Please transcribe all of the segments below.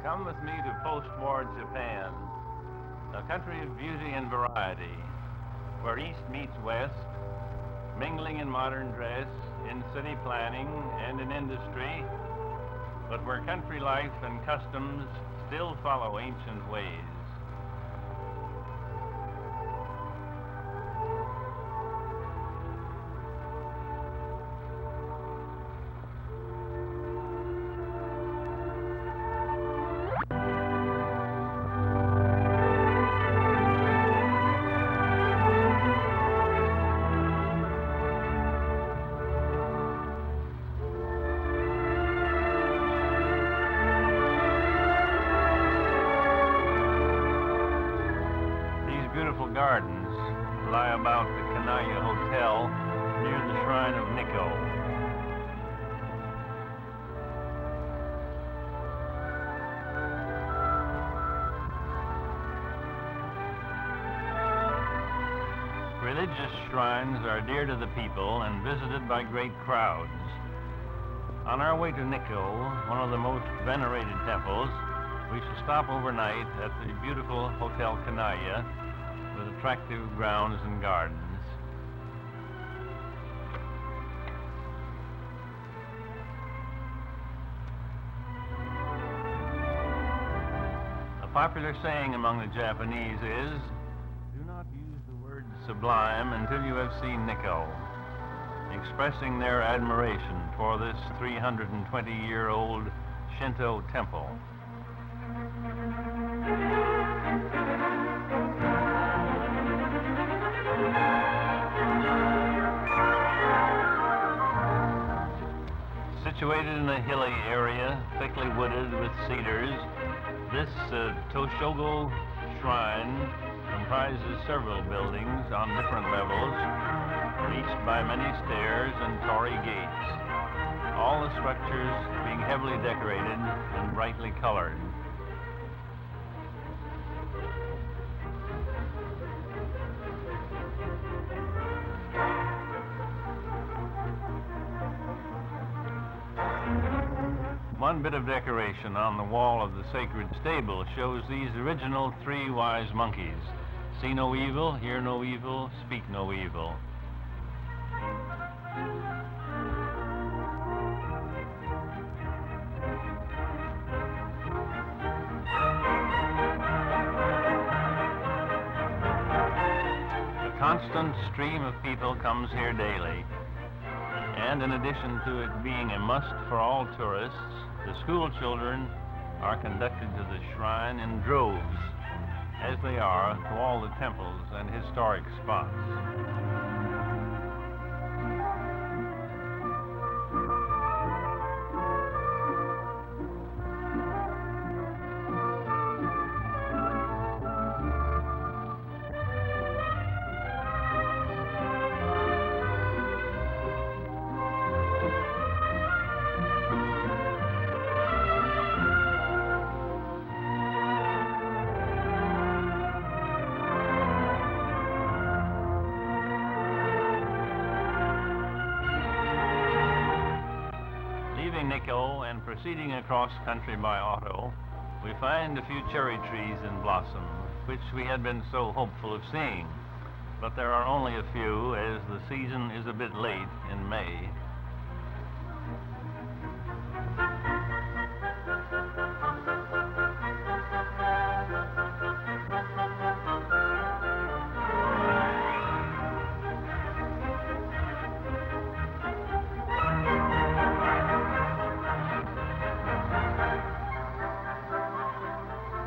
Come with me to post-war Japan, a country of beauty and variety, where East meets West, mingling in modern dress, in city planning, and in industry, but where country life and customs still follow ancient ways. Beautiful gardens lie about the Kanaya Hotel near the shrine of Nikko. Religious shrines are dear to the people and visited by great crowds. On our way to Nikko, one of the most venerated temples, we shall stop overnight at the beautiful Hotel Kanaya, with attractive grounds and gardens. A popular saying among the Japanese is, do not use the word sublime until you have seen Nikko, expressing their admiration for this 320-year-old Shinto temple. Situated in a hilly area, thickly wooded with cedars, this Toshogo shrine comprises several buildings on different levels, reached by many stairs and torii gates, all the structures being heavily decorated and brightly colored. One bit of decoration on the wall of the sacred stable shows these original three wise monkeys. See no evil, hear no evil, speak no evil. A constant stream of people comes here daily. And in addition to it being a must for all tourists, the school children are conducted to the shrine in droves, as they are to all the temples and historic spots. Nikko and proceeding across country by auto, we find a few cherry trees in blossom, which we had been so hopeful of seeing. But there are only a few, as the season is a bit late in May.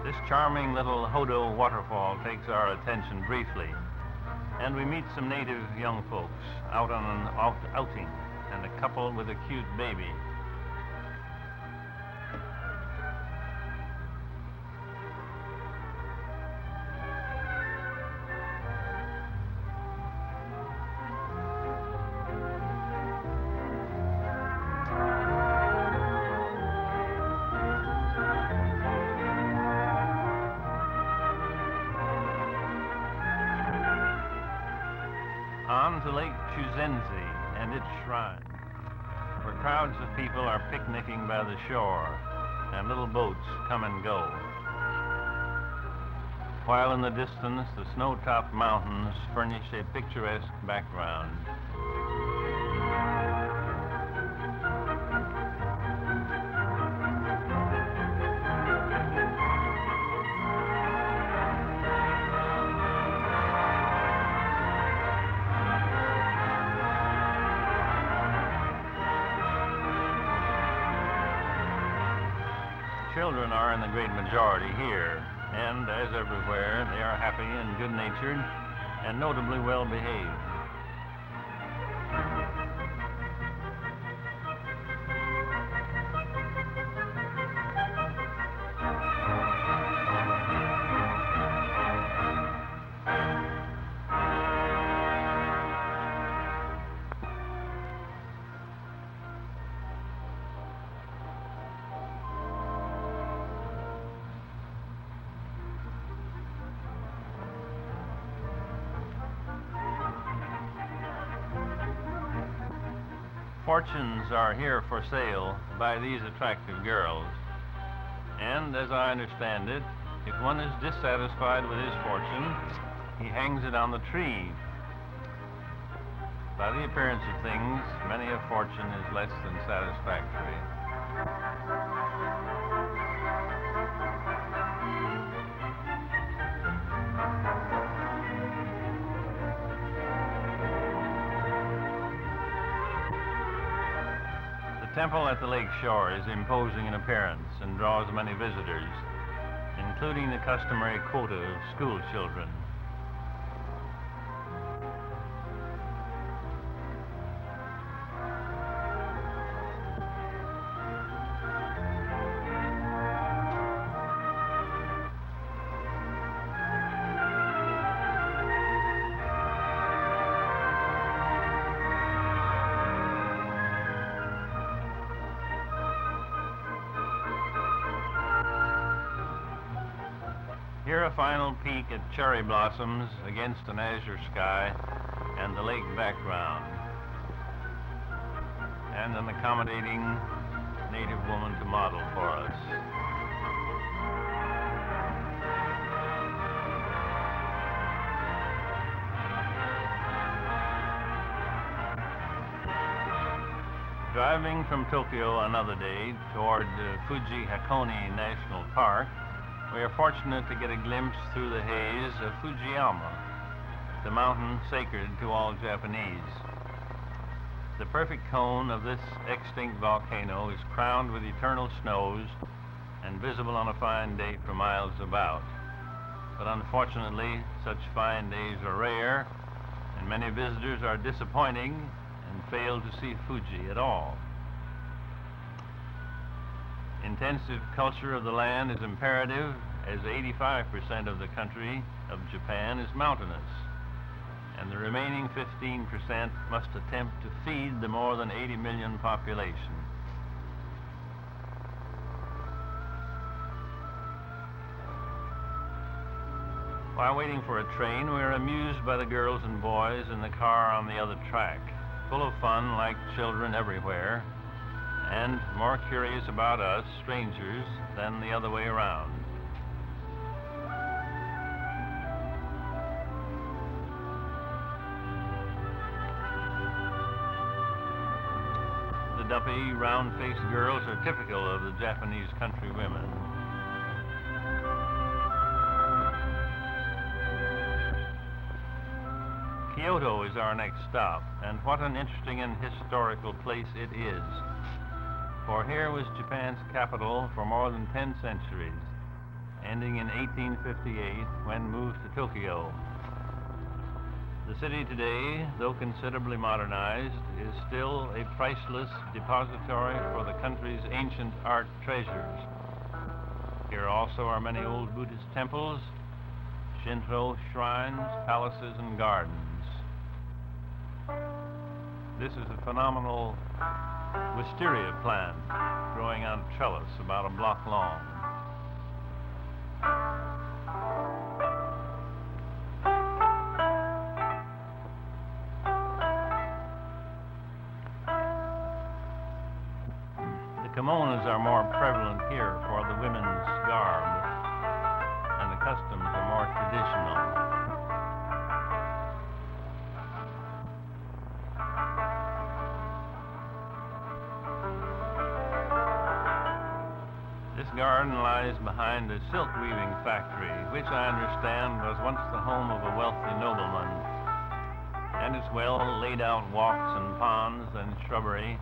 This charming little Hodo waterfall takes our attention briefly, and we meet some native young folks out on an outing, and a couple with a cute baby. On to Lake Chuzenzi and its shrine, where crowds of people are picnicking by the shore, and little boats come and go, while in the distance the snow-topped mountains furnish a picturesque background. Children are in the great majority here, and as everywhere, they are happy and good-natured and notably well behaved. Fortunes are here for sale by these attractive girls, and as I understand it, if one is dissatisfied with his fortune, he hangs it on the tree. By the appearance of things, many a fortune is less than satisfactory. The temple at the lake shore is imposing in appearance and draws many visitors, including the customary quota of school children. Here a final peek at cherry blossoms against an azure sky and the lake background, and an accommodating native woman to model for us. Driving from Tokyo another day toward Fuji Hakone National Park, we are fortunate to get a glimpse through the haze of Fujiyama, the mountain sacred to all Japanese. The perfect cone of this extinct volcano is crowned with eternal snows and visible on a fine day for miles about. But unfortunately, such fine days are rare, and many visitors are disappointing and fail to see Fuji at all. Intensive culture of the land is imperative, as 85% of the country of Japan is mountainous, and the remaining 15% must attempt to feed the more than 80 million population. While waiting for a train, we are amused by the girls and boys in the car on the other track, full of fun like children everywhere, and more curious about us, strangers, than the other way around. The dumpy, round-faced girls are typical of the Japanese country women. Kyoto is our next stop, and what an interesting and historical place it is. For here was Japan's capital for more than 10 centuries, ending in 1858 when moved to Tokyo. The city today, though considerably modernized, is still a priceless depository for the country's ancient art treasures. Here also are many old Buddhist temples, Shinto shrines, palaces, and gardens. This is a phenomenal wisteria plant growing on a trellis about a block long. The kimonos are more prevalent here for the women's garb, and the customs are more traditional. This garden lies behind a silk weaving factory, which I understand was once the home of a wealthy nobleman. And its well laid out walks and ponds and shrubbery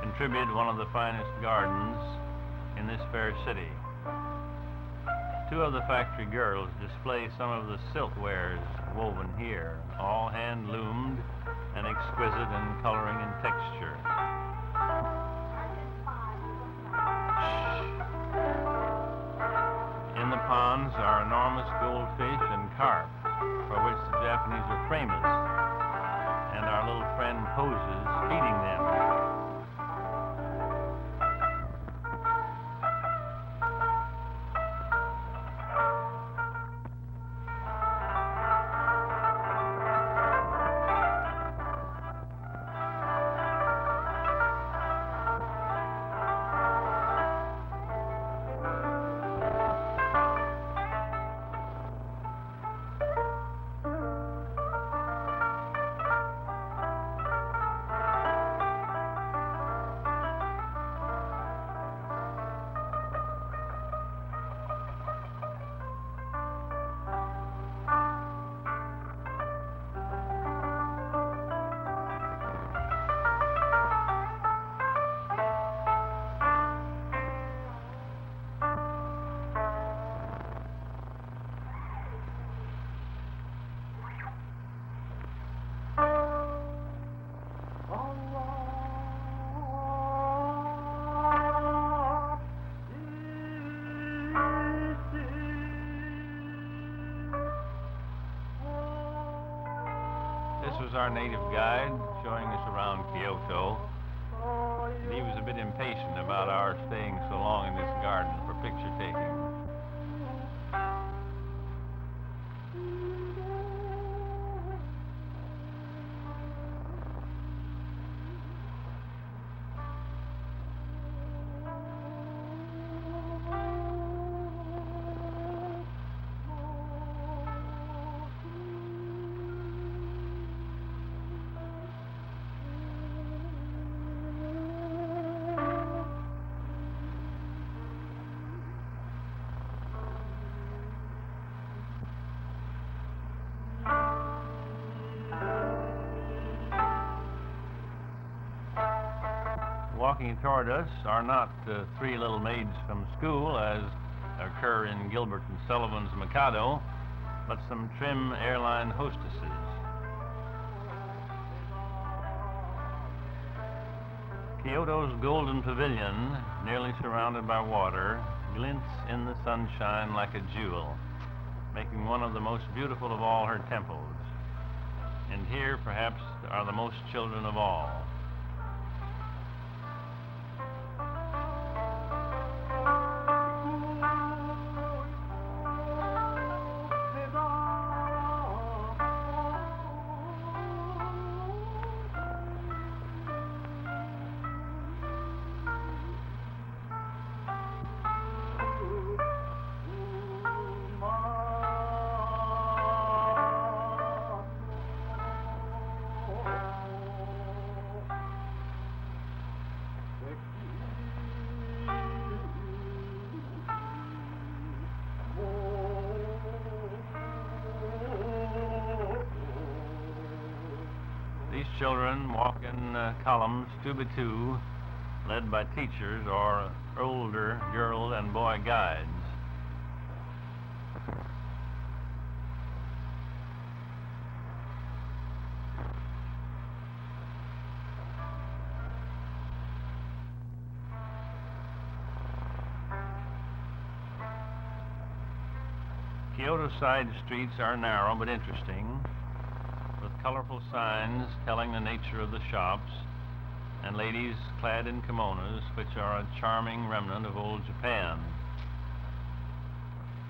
contribute one of the finest gardens in this fair city. Two of the factory girls display some of the silk wares woven here, all hand loomed and exquisite in coloring and texture. In the ponds are enormous goldfish and carp, for which the Japanese are famous, and our little friend poses feeding them. This was our native guide showing us around Kyoto. He was a bit impatient about our staying so long in this garden for picture taking. Walking toward us are not three little maids from school, as occur in Gilbert and Sullivan's Mikado, but some trim airline hostesses. Kyoto's Golden Pavilion, nearly surrounded by water, glints in the sunshine like a jewel, making one of the most beautiful of all her temples. And here, perhaps, are the most children of all. These children walk in columns 2 by 2, led by teachers or older girl and boy guides. Kyoto side streets are narrow but interesting, with colorful signs telling the nature of the shops, and ladies clad in kimonos, which are a charming remnant of old Japan.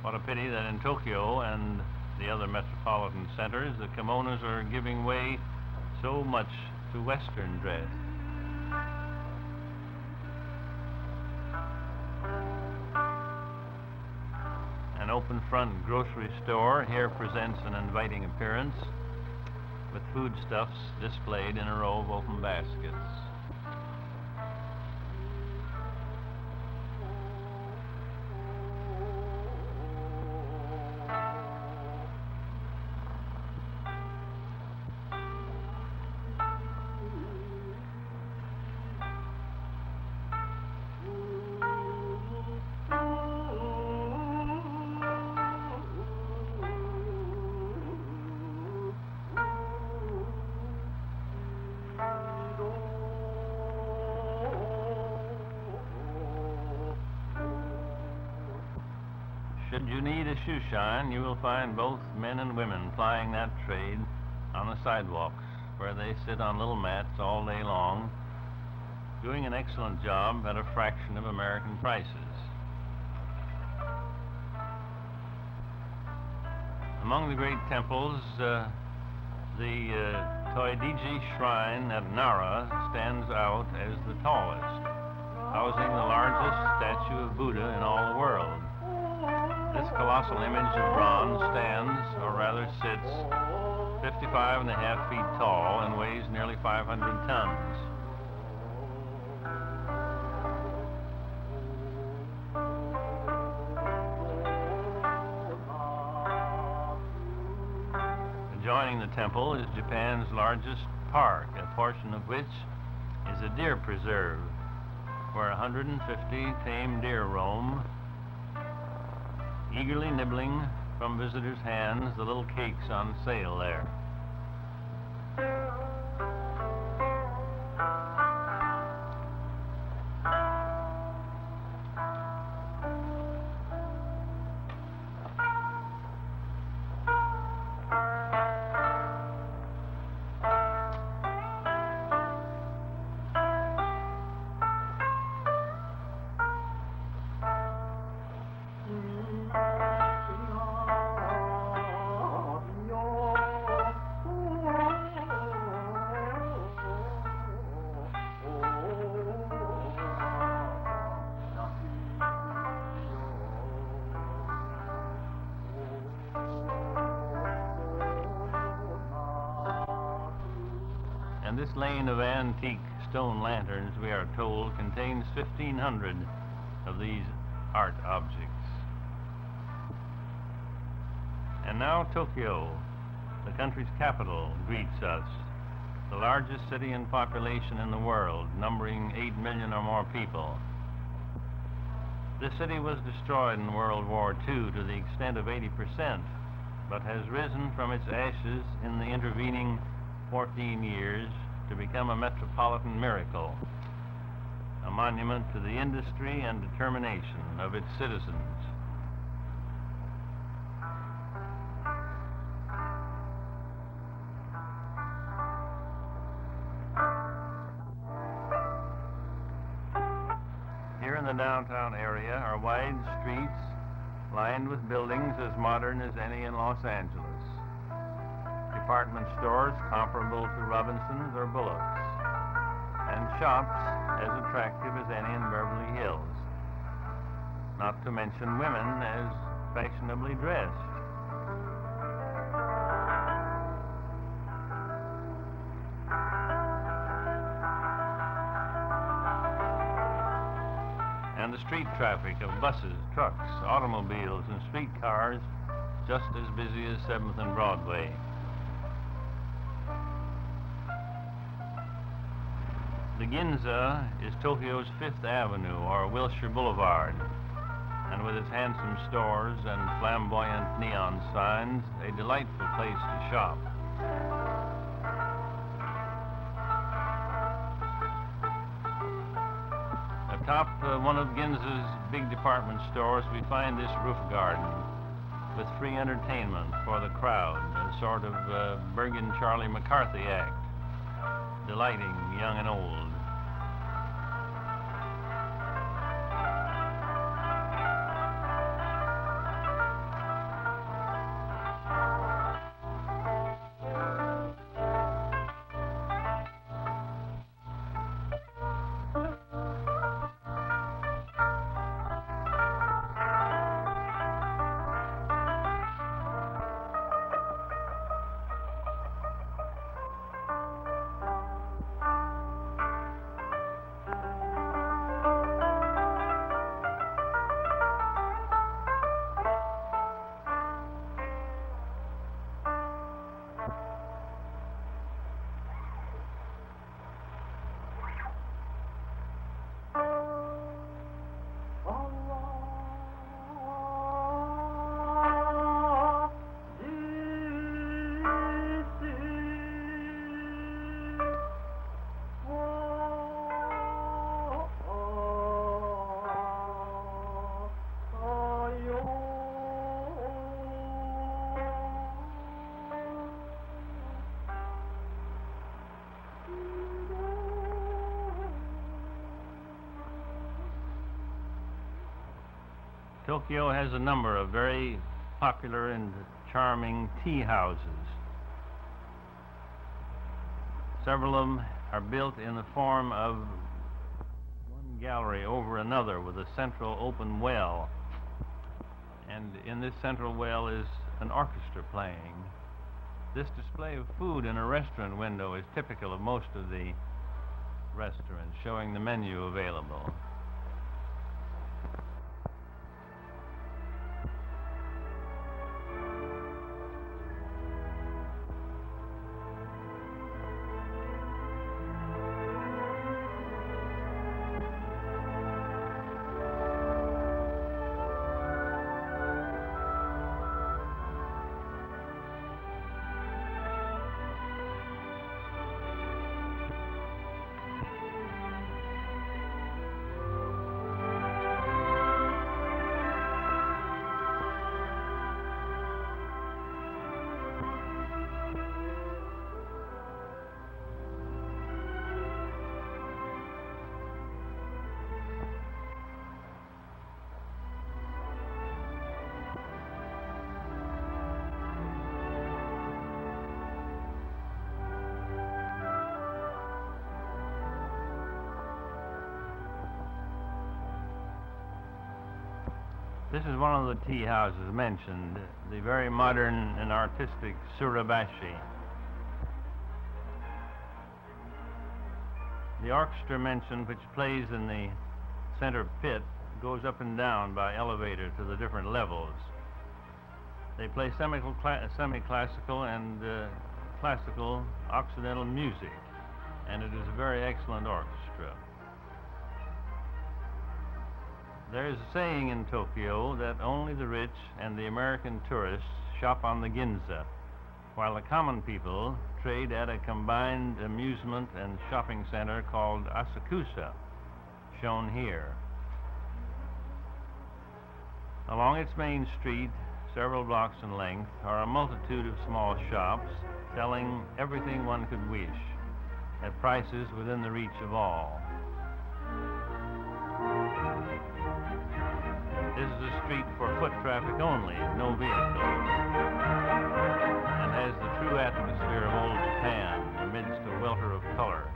What a pity that in Tokyo and the other metropolitan centers, the kimonos are giving way so much to Western dress. open front grocery store here presents an inviting appearance with foodstuffs displayed in a row of open baskets. Should you need a shoe shine, you will find both men and women plying that trade on the sidewalks, where they sit on little mats all day long, doing an excellent job at a fraction of American prices. Among the great temples, the Toidiji Shrine at Nara stands out as the tallest, housing the largest statue of Buddha in all the world. This colossal image of bronze stands, or rather sits, 55.5 feet tall and weighs nearly 500 tons. Adjoining the temple is Japan's largest park, a portion of which is a deer preserve, where 150 tame deer roam, eagerly nibbling from visitors' hands the little cakes on sale there. And this lane of antique stone lanterns, we are told, contains 1,500 of these art objects. And now Tokyo, the country's capital, greets us, the largest city in population in the world, numbering 8 million or more people. This city was destroyed in World War II to the extent of 80%, but has risen from its ashes in the intervening 14 years to become a metropolitan miracle, a monument to the industry and determination of its citizens. Here in the downtown area are wide streets lined with buildings as modern as any in Los Angeles. Department stores comparable to Robinson's or Bullock's, and shops as attractive as any in Beverly Hills, not to mention women as fashionably dressed. And the street traffic of buses, trucks, automobiles, and streetcars just as busy as 7th and Broadway. The Ginza is Tokyo's Fifth Avenue, or Wilshire Boulevard, and with its handsome stores and flamboyant neon signs, a delightful place to shop. Atop one of Ginza's big department stores, we find this roof garden with free entertainment for the crowd, a sort of Bergen Charlie McCarthy act, delighting young and old. Tokyo has a number of very popular and charming tea houses. Several of them are built in the form of one gallery over another with a central open well. And in this central well is an orchestra playing. This display of food in a restaurant window is typical of most of the restaurants, showing the menu available. This is one of the tea houses mentioned, the very modern and artistic Surabashi. The orchestra mentioned, which plays in the center pit, goes up and down by elevator to the different levels. They play semi-classical and classical Occidental music, and it is a very excellent orchestra. There is a saying in Tokyo that only the rich and the American tourists shop on the Ginza, while the common people trade at a combined amusement and shopping center called Asakusa, shown here. Along its main street, several blocks in length, are a multitude of small shops selling everything one could wish at prices within the reach of all. This is a street for foot traffic only, no vehicles, and has the true atmosphere of old Japan amidst a welter of color.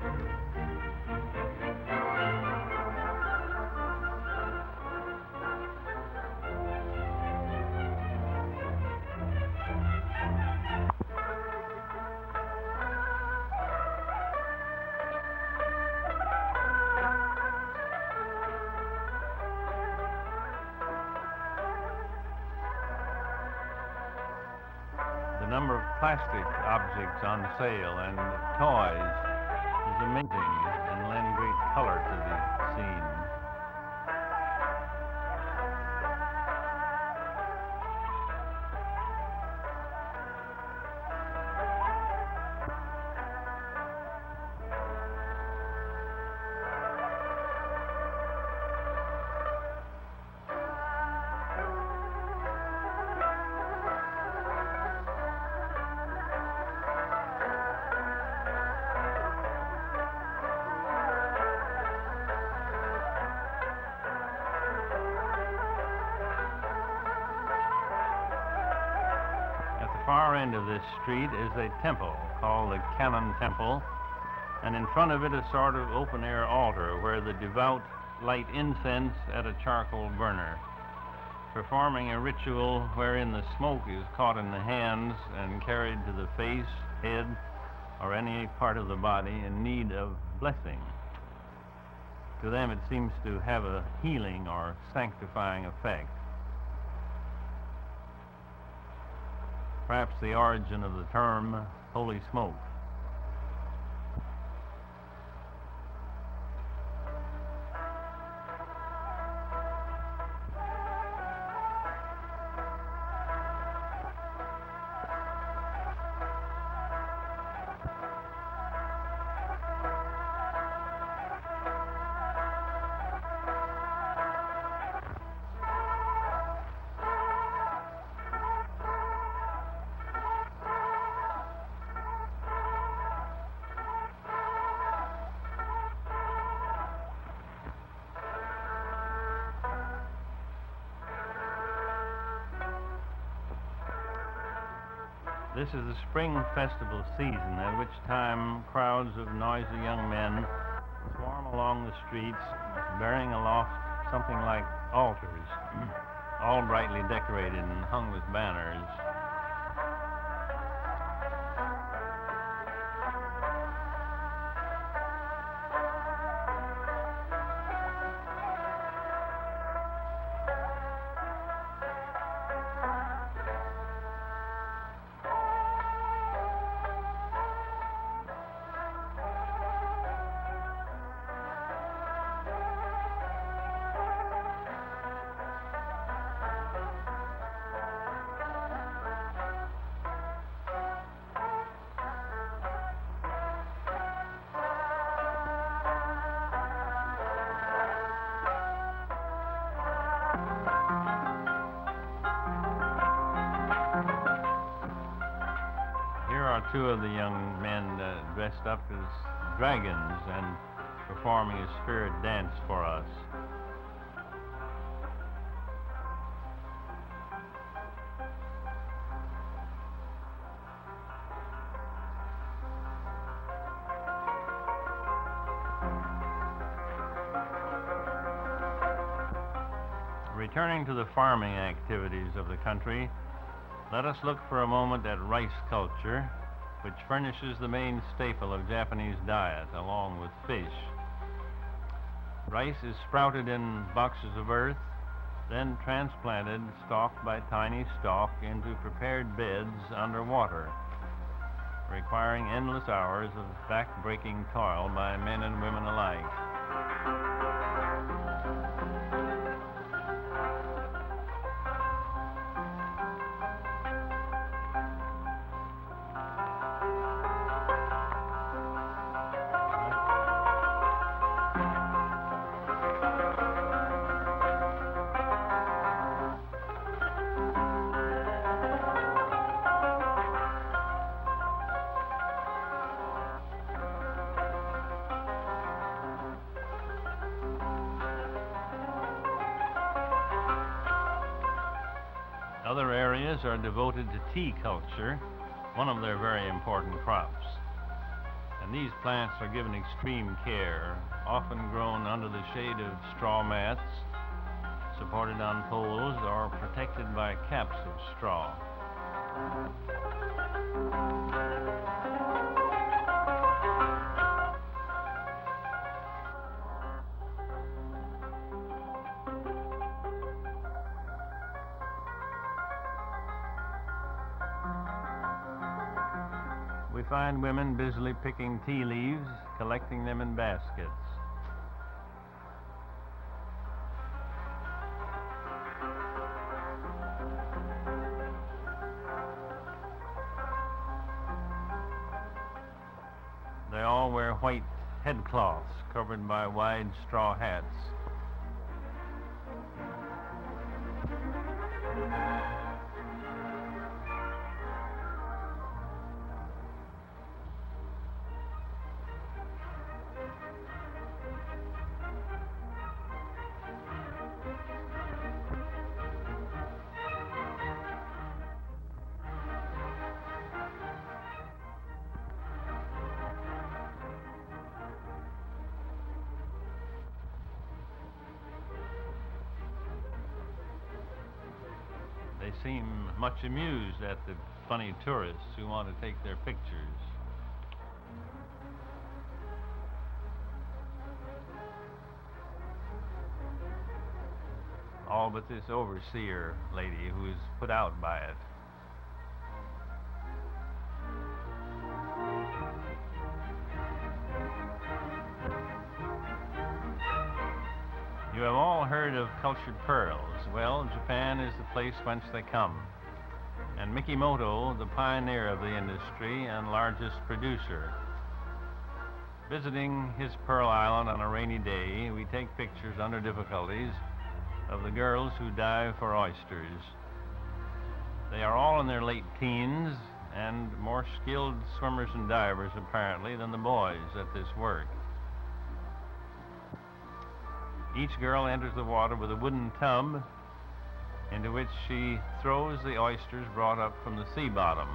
The number of plastic objects on sale and toys is amazing and lend great color to the scene. Far end of this street is a temple called the Kannon Temple, and in front of it a sort of open-air altar where the devout light incense at a charcoal burner, performing a ritual wherein the smoke is caught in the hands and carried to the face, head, or any part of the body in need of blessing. To them it seems to have a healing or sanctifying effect. Perhaps the origin of the term holy smoke. This is the spring festival season, at which time crowds of noisy young men swarm along the streets, bearing aloft something like altars, all brightly decorated and hung with banners. Two of the young men dressed up as dragons and performing a spirit dance for us. Returning to the farming activities of the country, let us look for a moment at rice culture, which furnishes the main staple of Japanese diet, along with fish. Rice is sprouted in boxes of earth, then transplanted stalk by tiny stalk into prepared beds underwater, requiring endless hours of back-breaking toil by men and women alike. Other areas are devoted to tea culture, one of their very important crops. And these plants are given extreme care, often grown under the shade of straw mats, supported on poles, or protected by caps of straw. We find women busily picking tea leaves, collecting them in baskets. They all wear white headcloths covered by wide straw hats. They seem much amused at the funny tourists who want to take their pictures. All but this overseer lady who is put out by it. You have all heard of cultured pearls. Well, Japan is the place whence they come. And Mikimoto, the pioneer of the industry and largest producer. Visiting his pearl island on a rainy day, we take pictures under difficulties of the girls who dive for oysters. They are all in their late teens and more skilled swimmers and divers, apparently, than the boys at this work. Each girl enters the water with a wooden tub into which she throws the oysters brought up from the sea bottom.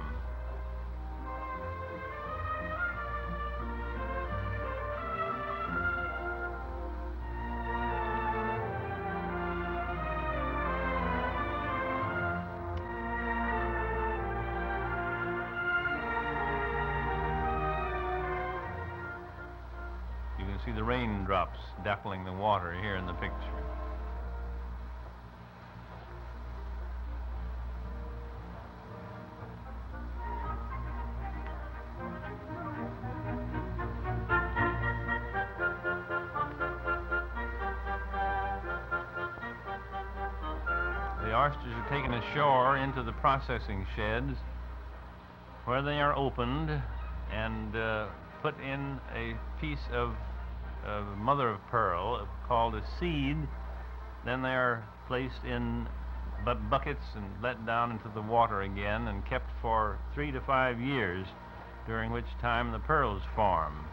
the raindrops dappling the water here in the picture. The oysters are taken ashore into the processing sheds, where they are opened and put in a piece of mother of pearl called a seed. Then they are placed in buckets and let down into the water again and kept for 3 to 5 years, during which time the pearls form.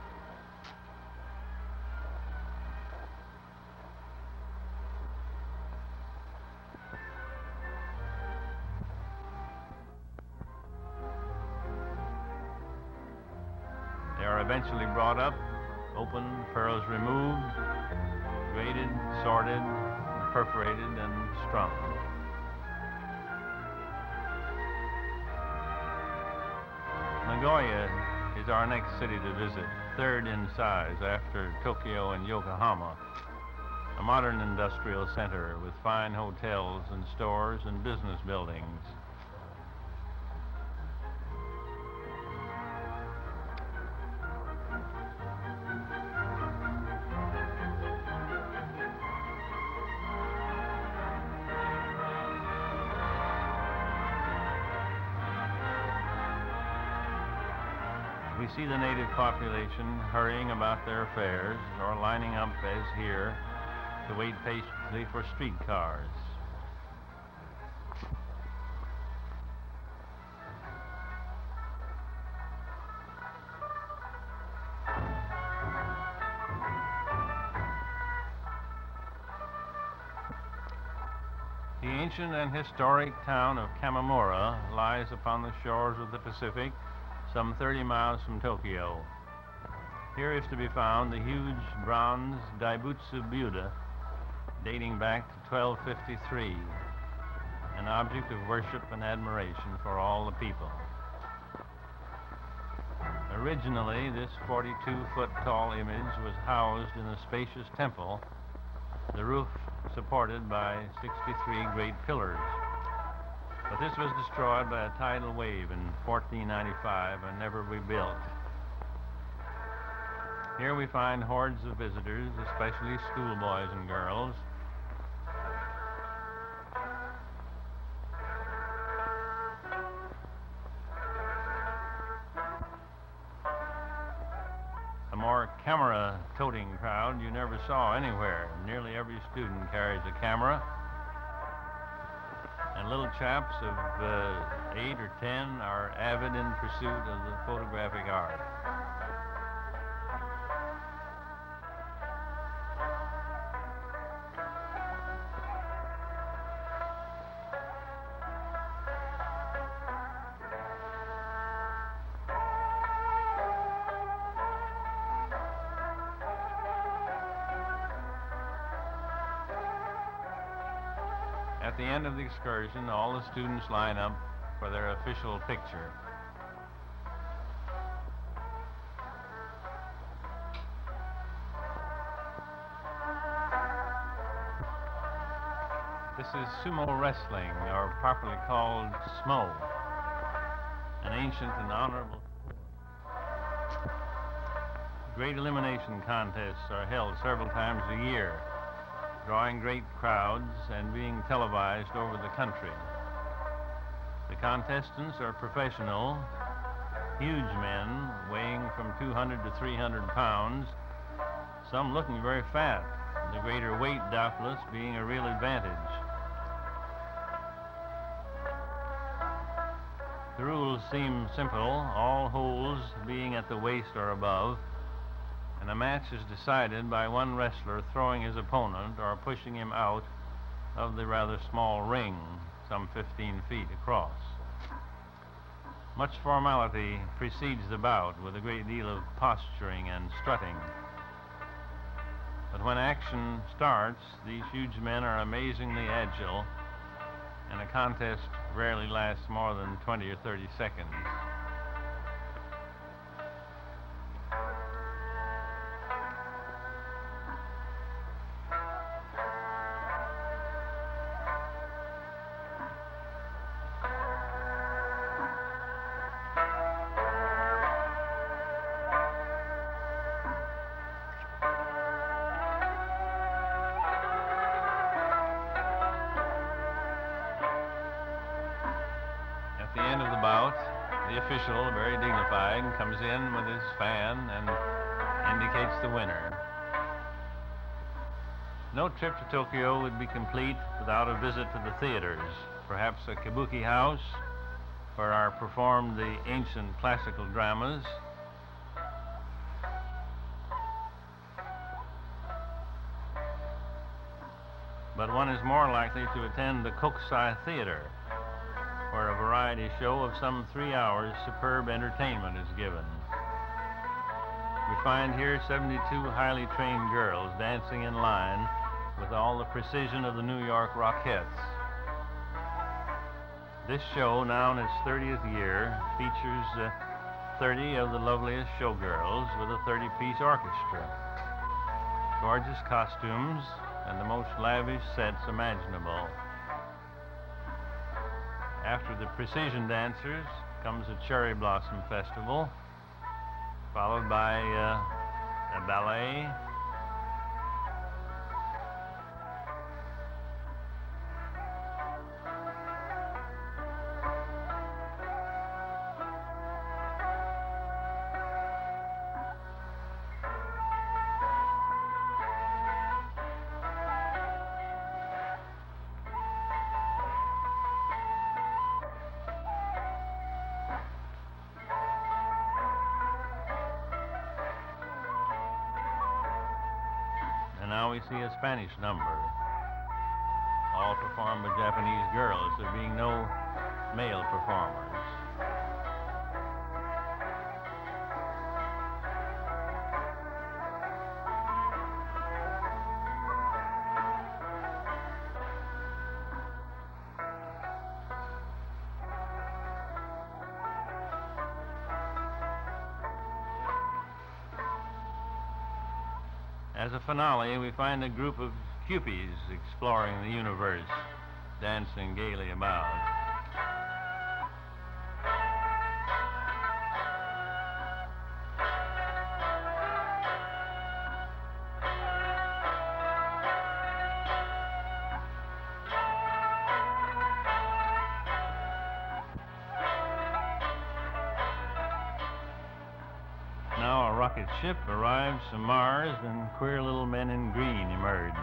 They are eventually brought up, opened, pearls removed, graded, sorted, perforated, and strung. Nagoya is our next city to visit, third in size after Tokyo and Yokohama. A modern industrial center with fine hotels and stores and business buildings. We see the native population hurrying about their affairs or lining up, as here, to wait patiently for streetcars. The ancient and historic town of Kamimura lies upon the shores of the Pacific, some 30 miles from Tokyo. Here is to be found the huge bronze Daibutsu Buddha, dating back to 1253, an object of worship and admiration for all the people. Originally, this 42-foot tall image was housed in a spacious temple, the roof supported by 63 great pillars. But this was destroyed by a tidal wave in 1495 and never rebuilt. Here we find hordes of visitors, especially schoolboys and girls. A more camera-toting crowd you never saw anywhere. Nearly every student carries a camera. And little chaps of 8 or 10 are avid in pursuit of the photographic art. At the end of the excursion, all the students line up for their official picture. This is sumo wrestling, or properly called smo, an ancient and honorable sport. Great elimination contests are held several times a year, drawing great crowds and being televised over the country. The contestants are professional, huge men weighing from 200 to 300 pounds, some looking very fat, the greater weight doubtless being a real advantage. The rules seem simple, all holes being at the waist or above, and a match is decided by one wrestler throwing his opponent or pushing him out of the rather small ring, some 15 feet across. Much formality precedes the bout, with a great deal of posturing and strutting. But when action starts, these huge men are amazingly agile, and a contest rarely lasts more than 20 or 30 seconds. the end of the bout, the official, very dignified, comes in with his fan and indicates the winner. No trip to Tokyo would be complete without a visit to the theaters, perhaps a kabuki house where are performed the ancient classical dramas, but one is more likely to attend the Kokusai Theater, where a variety show of some 3 hours superb entertainment is given. We find here 72 highly trained girls dancing in line with all the precision of the New York Rockettes. This show, now in its 30th year, features 30 of the loveliest showgirls with a 30-piece orchestra, gorgeous costumes, and the most lavish sets imaginable. After the precision dancers comes a cherry blossom festival, followed by a ballet, and now we see a Spanish number, all performed by Japanese girls, there being no male performers. As a finale, we find a group of Cupies exploring the universe, dancing gaily about. Now a rocket ship arrives from Mars and queer little men in green emerge.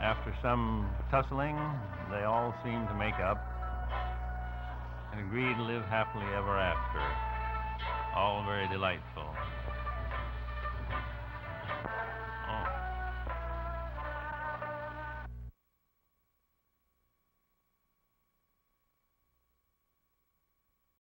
After some tussling, they all seem to make up and agree to live happily ever after. All very delightful.